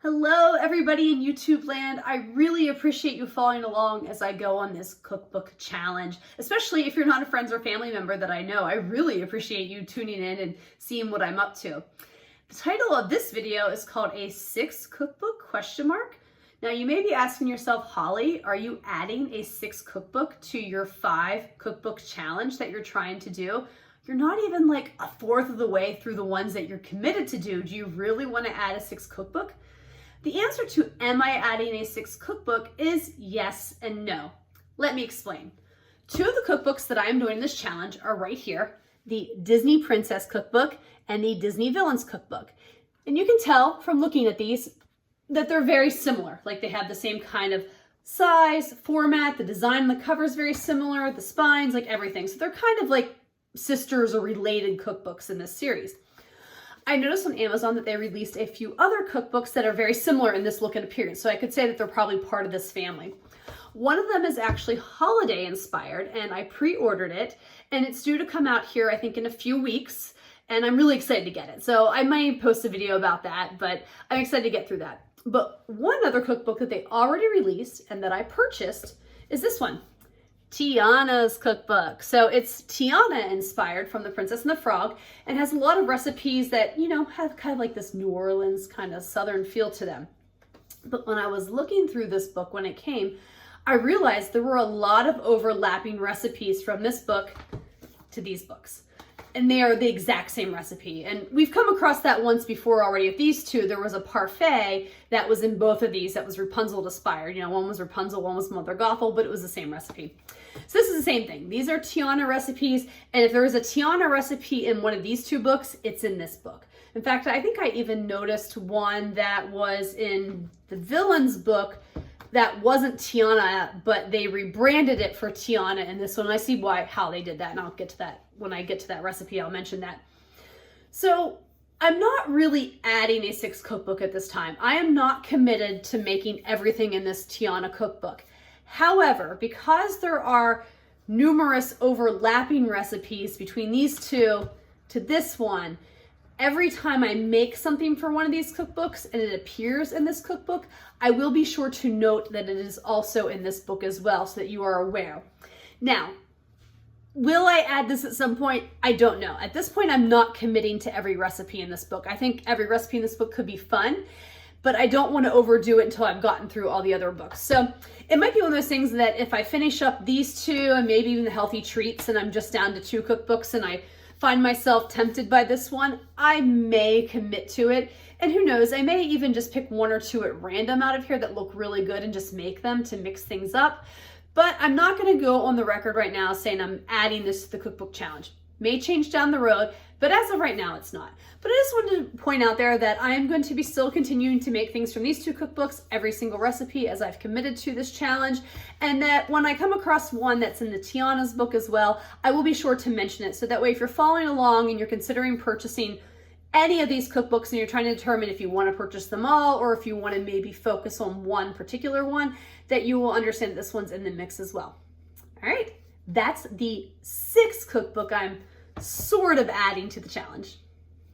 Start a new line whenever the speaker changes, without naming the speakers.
Hello, everybody in YouTube land. I really appreciate you following along as I go on this cookbook challenge, especially if you're not a friends or family member that I know. I really appreciate you tuning in and seeing what I'm up to. The title of this video is called A Six Cookbook ? Now you may be asking yourself, Holly, are you adding a 6 cookbook to your 5 cookbook challenge that you're trying to do? You're not even like a fourth of the way through the ones that you're committed to do. Do you really want to add a 6 cookbook? The answer to am I adding a 6 cookbook is yes and no. Let me explain. 2 of the cookbooks that I'm doing this challenge are right here, the Disney Princess Cookbook and the Disney Villains Cookbook. And you can tell from looking at these that they're very similar. Like they have the same kind of size, format, the design on the cover is very similar, the spines, like everything. So they're kind of like sisters or related cookbooks in this series. I noticed on Amazon that they released a few other cookbooks that are very similar in this look and appearance, so I could say that they're probably part of this family. One of them is actually holiday inspired, and I pre-ordered it, and it's due to come out here, I think, in a few weeks, and I'm really excited to get it. So I might post a video about that, but I'm excited to get through that. But one other cookbook that they already released and that I purchased is this one, Tiana's Cookbook. So it's Tiana inspired from The Princess and the Frog and has a lot of recipes that, you know, have kind of like this New Orleans kind of Southern feel to them. But when I was looking through this book when it came, I realized there were a lot of overlapping recipes from this book to these books. And they are the exact same recipe. And we've come across that once before already. With these two, there was a parfait that was in both of these that was Rapunzel inspired. You know, one was Rapunzel, one was Mother Gothel, but it was the same recipe. So this is the same thing. These are Tiana recipes. And if there was a Tiana recipe in one of these 2 books, it's in this book. In fact, I think I even noticed one that was in the Villains book that wasn't Tiana, but they rebranded it for Tiana in this one. I see how they did that, and I'll get to that when I get to that recipe. I'll mention that. So I'm not really adding a 6 cookbook at this time. I am not committed to making everything in this Tiana cookbook. However, because there are numerous overlapping recipes between these 2 to this one, every time I make something for one of these cookbooks and it appears in this cookbook, I will be sure to note that it is also in this book as well so that you are aware. Now, will I add this at some point? I don't know. At this point, I'm not committing to every recipe in this book. I think every recipe in this book could be fun, but I don't want to overdo it until I've gotten through all the other books. So it might be one of those things that if I finish up these 2 and maybe even the healthy treats and I'm just down to 2 cookbooks and I find myself tempted by this one, I may commit to it. And who knows, I may even just pick 1 or 2 at random out of here that look really good and just make them to mix things up. But I'm not going to go on the record right now saying I'm adding this to the cookbook challenge. May change down the road, but as of right now, it's not. But I just wanted to point out there that I am going to be still continuing to make things from these 2 cookbooks, every single recipe, as I've committed to this challenge, and that when I come across one that's in the Tiana's book as well, I will be sure to mention it. So that way, if you're following along and you're considering purchasing any of these cookbooks and you're trying to determine if you want to purchase them all or if you want to maybe focus on one particular one, that you will understand that this one's in the mix as well. All right, that's the 6th cookbook I'm sort of adding to the challenge.